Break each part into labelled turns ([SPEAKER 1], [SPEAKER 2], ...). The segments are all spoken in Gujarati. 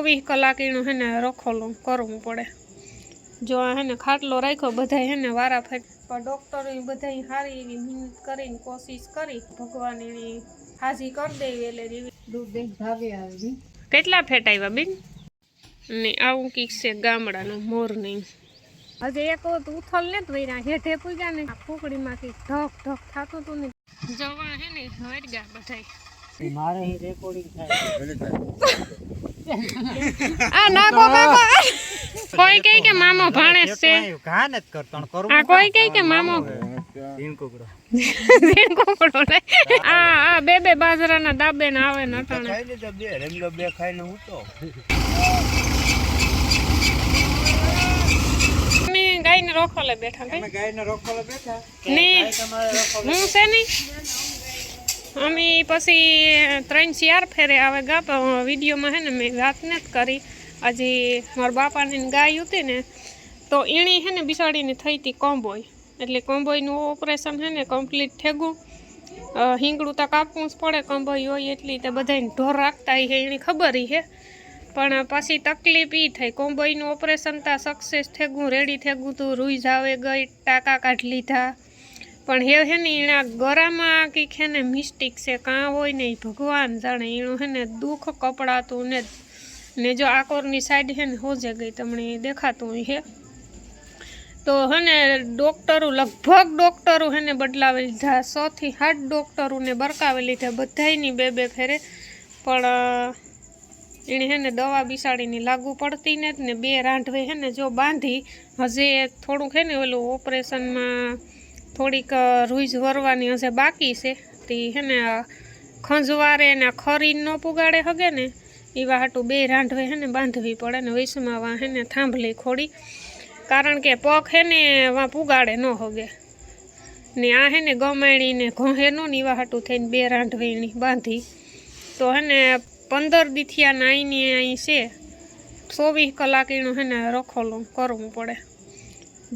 [SPEAKER 1] 24 કલાક એનું હે ને રખોલું કરવું પડે। જો હે ને ખાટલો રાખ્યો બધાય હે ને વારા ફેર, પણ ડોક્ટરો બધાય સારી એવી મહેનત કરીને કોશિશ કરી ભગવાન એની હાજી કરી દેવી એટલે દૂધ દહીં ભાગે આવે। કેટલા ફેટ આવ્યા બેન? ને આવું કઈક છે ગામડાનું મોરનિંગ। હજી એક વખત ઉથલ ને તો હેઠે પૂગ્યા ને ફૂકડીમાંથી ઢક ઢક થતું હતું ને જવા હે ને હર ગયા બધાય।
[SPEAKER 2] મારે અહીં રેકોર્ડિંગ થાય
[SPEAKER 1] આ નાકો કાકો કોઈ કહે કે મામો ભાણેજ છે
[SPEAKER 2] ઘા નત કરતો કરું
[SPEAKER 1] આ કોઈ કહે કે મામો
[SPEAKER 2] ઝીણકોકડો
[SPEAKER 1] ઝીણકોકડો આ બે બાજરાના દાબે ને આવે ને અટાણે
[SPEAKER 2] ખાઈ લીધા બે રેમલો બે ખાઈને હું તો
[SPEAKER 1] અમે ગાયને રોખોલે બેઠા
[SPEAKER 2] અમે ગાયને રોખોલે બેઠા
[SPEAKER 1] ને
[SPEAKER 2] તમારે રોખોલે
[SPEAKER 1] હું છે ને અમે પછી 3-4 ફેરે આવે ગા વિડીયોમાં હે ને મેં વાત નથી કરી। હજી મારા બાપાની ગાય હતી ને તો એણી હે ને બિસાડીને થઈ હતી કોમ્બોય, એટલે કોમ્બોયનું ઓપરેશન હે ને કમ્પ્લીટ થેગું। હિંગડું તો કાપવું જ પડે, કોમ્બોય હોય એટલી તો બધાને ઢોર રાખતા હે એની ખબર હે, પણ પછી તકલીફ એ થઈ કોમ્બોયનું ઓપરેશન તા સક્સેસ થેગું રેડી થેગું તું રૂઈ આવે ગઈ ટાંકા કાઢી લીધા, પણ હે ને એના ગળામાં કંઈક હે ને મિસ્ટેક છે કાં હોય ને ભગવાન જાણે એનું હે ને દુઃખ કપડાતું ને જો આકોરની સાઈડ હે ને હોજે ગઈ તમને દેખાતું હે તો હે ને લગભગ ડોક્ટરો હે ને બદલાવી લીધા, 6 થી 8 ડોક્ટરોને બરકાવી લીધા બધાયની બે ફેરે, પણ એણે હે ને દવા બિસાડીની લાગુ પડતી ને 2 રાંઢવે હે ને જો બાંધી હજી થોડુંક હે ને ઓલું ઓપરેશનમાં થોડીક રૂઈજ વરવાની હશે બાકી છે તે હે ને ખંજવારે ને ખરી ન પુગાડે હગે ને એવા હાટું 2 રાંઢવે હે ને બાંધવી પડે ને વૈસમાં હે ને થાંભલી ખોડી, કારણ કે પગ હે ને વાં પુગાડે ન હગે ને આ હે ને ગમાણીને ઘોહે નો ને એવા હાટું થઈને 2 રાંઢવેણી બાંધી તો હે ને 15 દીથિયાના અહીંની અહીં છે 24 કલાક એનું હે ને રખોલું કરવું પડે।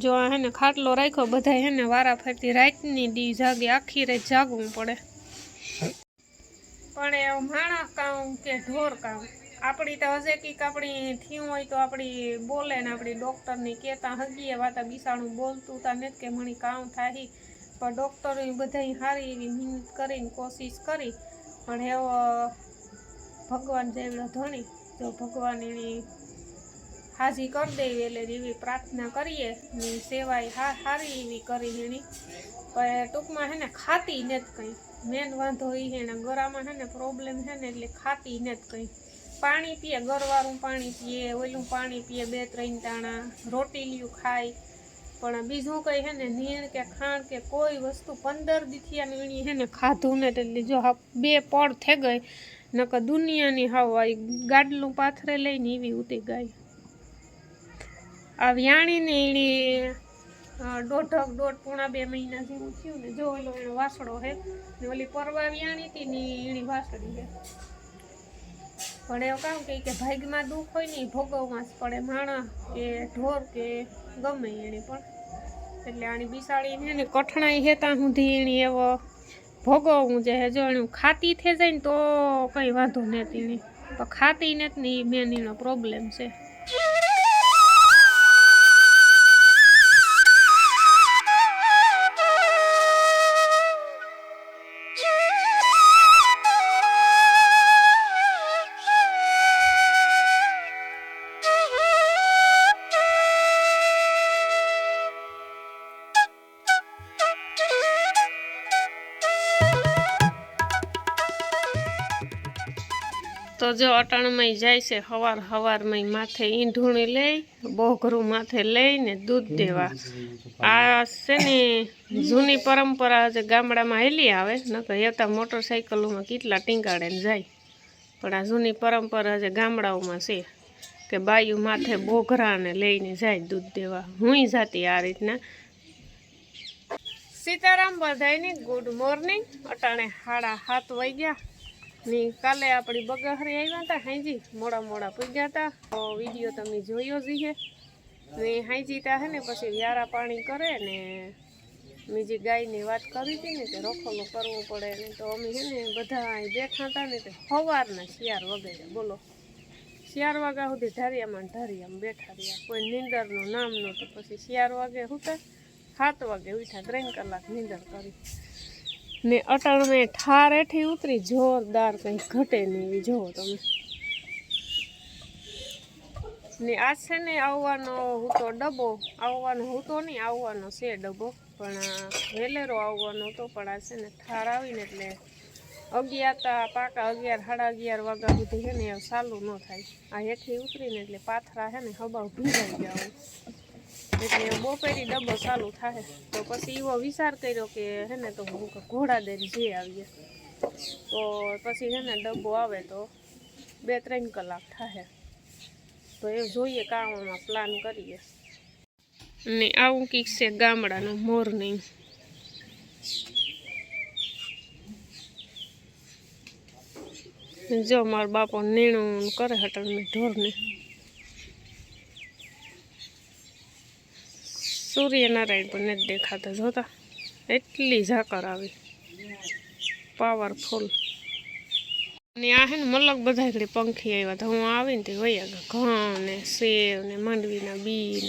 [SPEAKER 1] જો હે ને ખાટલો રાખ્યો બધાય હે ને વારા ફરતી રાતની દી જાગે આખી રાત જાગવું પડે, પણ એ માણસ કામ કે ઢોર કામ આપણી તો હજે કંઈક આપણી થયું હોય તો આપણી બોલે ને આપણી ડૉક્ટરની કહેતા હગીએ વાતા બિસાણું બોલતું તા નથી કે મણી કામ થાય, પણ ડૉક્ટરો બધાય સારી એવી મહેનત કરીને કોશિશ કરી પણ એવો ભગવાન જેવડો ધણી જો ભગવાન એની હાજી કરી દેવી એટલે એવી પ્રાર્થના કરીએ ને સેવાય સારી એવી કરી એની, પણ ટૂંકમાં હે ને ખાતી નથી કંઈ મેન વાંધો એ હે ને ગળામાં હે ને પ્રોબ્લેમ છે ને એટલે ખાતી નથી કંઈ, પાણી પીએ ગરવાળું પાણી પીએ ઓલું પાણી પીએ 2-3 દાણા રોટીલિયું ખાય પણ બીજું કંઈ હે ને નીણ કે ખાણ કે કોઈ વસ્તુ 15 દીથિયાની વીણી હે ને ખાધું ને એટલે જો 2 પડ થઈ ગઈ નકર દુનિયાની હાવ ગાડલું પાથરે લઈને એવી ઉતી ગાય। આ વ્યાણીને એની 1.5-2 મહિના જેવું થયું ને જો ઓલો એનો વાસડો હે ને ઓલી પરવા વ્યાણી હતી ને એની વાસડી હે, પણ એવું કામ કે ભાગ્યમાં દુઃખ હોય ને ભોગવવા જ પડે માણસ કે ઢોર કે ગમે એની પણ, એટલે આની બિસાડીને ને કઠણાઈ હે ત્યાં સુધી એની એવો ભોગવવું છે જો એનું ખાતી થઈ જાય ને તો કંઈ વાંધો નથી એની, તો ખાતી નથી ને એ મેન એનો પ્રોબ્લેમ છે। તો જો અટાણમાં જાય છે હવારમાં માથે ઈંઢુણી લઈ બોઘરું માથે લઈને દૂધ દેવા। આ છે ને જૂની પરંપરા જે ગામડામાં હેલી આવે નકર એતા મોટરસાઇકલોમાં કેટલા ટીંગાડે ને જાય, પણ આ જૂની પરંપરા જે ગામડાઓમાં છે કે બાયું માથે બોઘરાને લઈને જાય દૂધ દેવા। હું જાતી આ રીતના। સીતારામ બધાયને ગુડ મોર્નિંગ। અટાણે 7:30 વાગ્યા ને કાલે આપણી બગાહરી આવ્યા હતા હાંજી મોડા પૂગ્યા હતા તો વિડીયો તમે જોયો જ હે ને હાંજી તા હે ને પછી વ્યારા પાણી કરે ને મેં જે ગાયની વાત કરી હતી ને કે રખોલું કરવું પડે ને તો અમે હે ને બધા બેઠા હતા ને તે સવારના શિયાર વગેરે બોલો 4 વાગ્યા સુધી ઢારિયામાં બેઠા રહ્યા, કોઈ નીંદરનું નામ નહોતું. પછી 4 વાગે સુતા, 7 વાગે ઉઠ્યા, 3 કલાક નીંદર કરી ને અટાણ મેં ઠાર હેઠી ઉતરી, જોરદાર, કંઈ ઘટે નહીં એવી. જોવો તમે ને આજ છે ને આવવાનો હતો ડબ્બો, આવવાનો હતો નહીં, આવવાનો છે ડબ્બો, પણ વેલેરો આવવાનો હતો. પણ આ છે ને ઠાર આવીને એટલે 11 પાકા 11 સાડા 11 વાગ્યા સુધી છે ને એ ચાલુ ન થાય. આ હેઠી ઉતરીને એટલે પાથરા છે ને હબાવ ભીંજાઈ ગયા હોય, એટલે બપોરી ડબ્બો ચાલુ થાય. તો પછી એવો વિચાર કર્યો કે હે ને તો હું ઘોડાદેરી જઈ આવીએ. તો પછી છે ને ડબ્બો આવે તો 2-3 કલાક થાય. તો એ જોઈએ, કામમાં પ્લાન કરીએ. ને આવું કંઈક છે ગામડાનું મોર્નિંગ. જો મારો બાપો નીણું કરે હટણ ઢોરને. સૂર્યનારાયણ પણ નથી દેખાતા, જોતા એટલી ઝાકર આવી, પાવરફુલ. ને આ હે ને મલક બધા ઘડી પંખી આવ્યા હતા. હું આવીને તે વયા ગયા, ઘઉં ને સેવ ને માંડવીના બી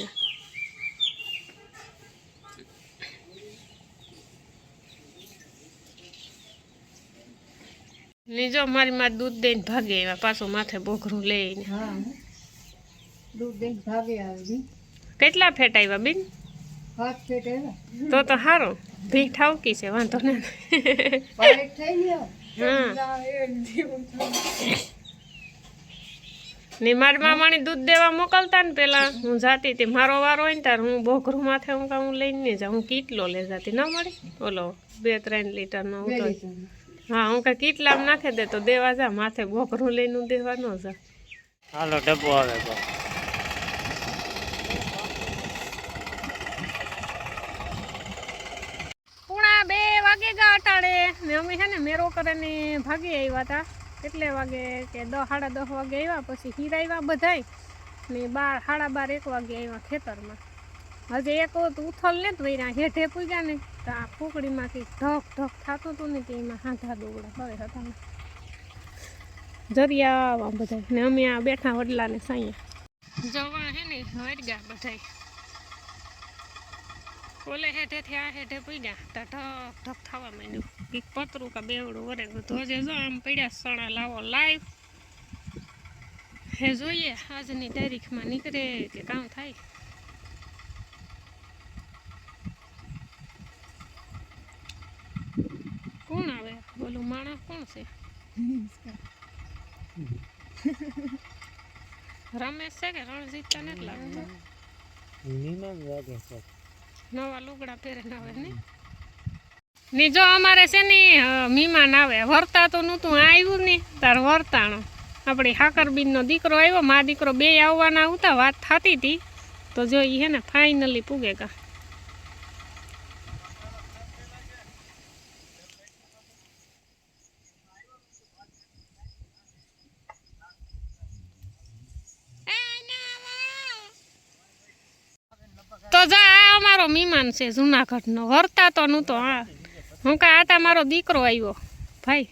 [SPEAKER 1] ને જો મારી માં દૂધ દઈને ભાગે આવ્યા, પાછું માથે બોઘરું લઈને.
[SPEAKER 3] દૂધ દઈને ભાગે આવે.
[SPEAKER 1] કેટલા ફેટ આવ્યા બેન?
[SPEAKER 3] 7 ફેટ આવ્યા.
[SPEAKER 1] તો સારું, ભીખ ઠાવકી છે, વાંધો ને.
[SPEAKER 3] પારેખ થઈ ગયો.
[SPEAKER 1] હા ને મારી મામાની દૂધ દેવા મોકલતા ને પેલા હું જાતી હતી, મારો વારો હોય ને તાર હું બોઘરું માથે હું લઈને નહીં જાઉં. હું કીટલો લઈ જતી, ન મળે ઓલો 2-3 લીટરનો હતો. હા, હું કાંઈ કીટલામાં નાખી દે તો દેવા જા, માથે બોઘરું લઈને દેવા ન જા.
[SPEAKER 2] હાલો ડબ્બો આવે તો.
[SPEAKER 1] પૂણા 2 વાગે ગયા અટાડે ને અમે છે ને મેરો કરીને ભાગી આવ્યા હતા. કેટલે વાગે કે 10 સાડા 10 વાગે આવ્યા. પછી હીરા આવ્યા બધાય ને 12 સાડા 12 1 વાગે આવ્યા ખેતરમાં. હજી એક ઉથલ ને તો વૈરા હેઠે પૂગ્યા ને તો આ ફૂકડીમાંથી ઢક ઢક થતું હતું ને તેમાં હાથા દોગડા કરે હતા ને જરિયા આવા બધા. ને અમે આ બેઠા વડલાને સાઅહીંયા જવા હે ને વળગ્યા બધાય. ઓલે હેઠેથી આ હેઠે પૂગ્યા તો ઢક ઢક થવા માંડ્યું. કંઈક પતરું કા બેવડું વરેલું તો હજી જો આમ પડ્યા સણા લાવો લાઈવ હે. જોઈએ આજની તારીખમાં નીકળે કે કામ થાય. કોણ આવે બોલું માણસ કોણ છે? રમેશ છે કે રણજીતતા નથી લાગતો. નવા લુગડા પહેરે આવે ને જો અમારે છે ને મહેમાન આવે. વર્તા તો નહોતું આવ્યું ને તાર વર્તાણો. આપણી હાકરબીનનો દીકરો આવ્યો, મા દીકરો 2 આવવાના હતા, વાત થતી હતી. તો જો એ હે ને ફાઇનલી પૂગે કા. તો જા આ અમારો મહેમાન છે જુનાગઢનો, વર્તા તો નહોતો. હા હું કા આ મારો દીકરો આવ્યો ભાઈ.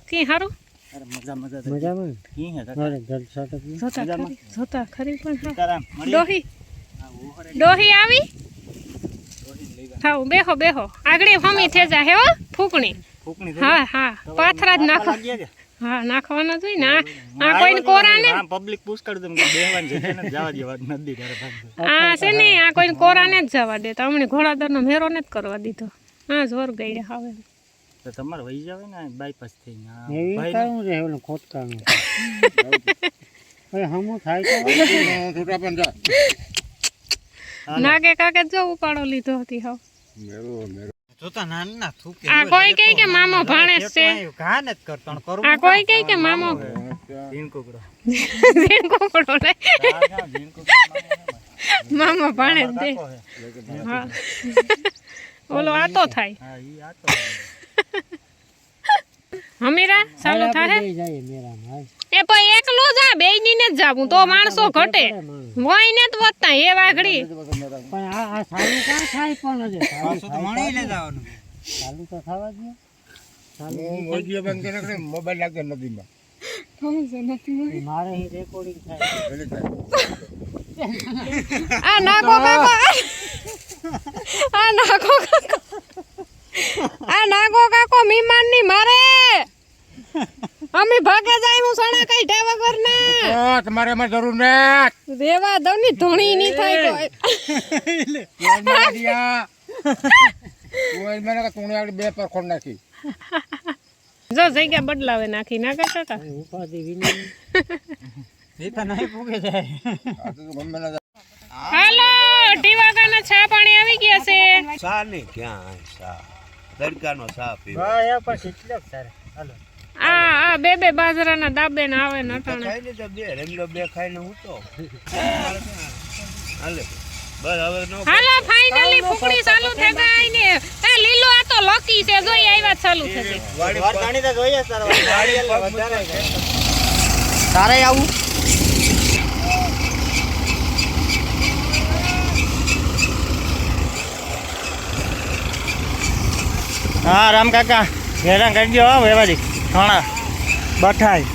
[SPEAKER 1] કી હારું જોતા ખરી પણ ડોહી આવી. હા બેહો બેહો આગળ હમી થઈ જા હે ફૂકણી. હા હા પાથરા જ નાખો. હા નાખવાનો જોઈ ને આ કોઈને કોરા ને
[SPEAKER 2] પબ્લિક પૂછ કરી દઉં કે બેહવાન છે ને જવા દેવા નદી કરે.
[SPEAKER 1] આ છે ને આ કોઈને કોરા ને જ જવા દેતા. હમણે ઘોડાદરનો મેરો ને જ કરવા દીધો. હા જોર ગઈ હવે
[SPEAKER 2] તો તમારે વહી જાવે ને બાયપાસ થઈને.
[SPEAKER 4] ભાઈ કામ રે ઓલો ખોટકાનું હવે હમો થાય તો છોટા પણ જા
[SPEAKER 1] નાગે કાકે જો ઉપાડો લીધો હતી. હા
[SPEAKER 4] મેરો મેરો
[SPEAKER 2] જોતા નાના થૂકે.
[SPEAKER 1] આ કોઈ કહે કે મામો ભાણેજ છે.
[SPEAKER 2] ઘા નથી કરતો પણ કરું.
[SPEAKER 1] આ કોઈ કહે કે મામો
[SPEAKER 2] ભીન કોકડો
[SPEAKER 1] કોકડો લે મામો ભાણેજ દે. હા ઓલો આતો થાય.
[SPEAKER 2] હા ઈ આતો
[SPEAKER 1] હમીરા ચાલુ થાય
[SPEAKER 4] જાય મેરા ભાઈ.
[SPEAKER 1] એ પણ એકલો જા બેયની ને જ જાવું તો માણસો ઘટે હોય ને જ વધતા એ વાઘડી.
[SPEAKER 4] પણ આ ચાલુ કાં થાય પણ હજે
[SPEAKER 2] પાછું તો મણી લે જવાનું.
[SPEAKER 4] ચાલુ તો થવા દે.
[SPEAKER 2] હું વિડિયો બંધ કરીને મોબાઈલ લાગે નદીમાં.
[SPEAKER 4] મારે અહીં રેકોર્ડિંગ થાય.
[SPEAKER 1] આ નાખો કાકો આ નાખો કાકો આ નાખો કાકો મીમાન ની મારે અમે ભાગે જાય હું સણા કાઢ્યા વગર ના
[SPEAKER 4] તમારે એમાં જરૂર નથી.
[SPEAKER 1] રેવા દઉં ની ધોણી ની થાય કોઈ
[SPEAKER 4] બે પર ખોડ નાખી.
[SPEAKER 1] જો જગ્યા બદલાવે નાખી નાખે કાકા
[SPEAKER 4] ઉપાધિ વિની એ તો નહીં પૂગે જાય.
[SPEAKER 1] હાલો ટીવાગાના છા પાણી આવી ગયા છે
[SPEAKER 5] સા ને ક્યાં સા તડકાનો સા પીવો
[SPEAKER 4] હા એ પછી એટલે જ તારે. હાલો.
[SPEAKER 1] આ બે બાજરાના દાબે ને આવે ને અટાણે
[SPEAKER 5] ખાઈ ને તો બે રંગલો બે ખાઈને હું તો હાલે બસ હવે નો
[SPEAKER 1] હાલો ફાઇનલી ફૂકડી ચાલુ થઈ ગઈ ને એ લીલો આ તો લકી છે જોઈ આવ્યા ચાલુ થશે
[SPEAKER 5] વાડી તો જોઈએ સર વાડી વધારે
[SPEAKER 4] તારે આવું હા રામ કાકા હેરાન કરી દો વેવાજી ઘણા બઠાઈ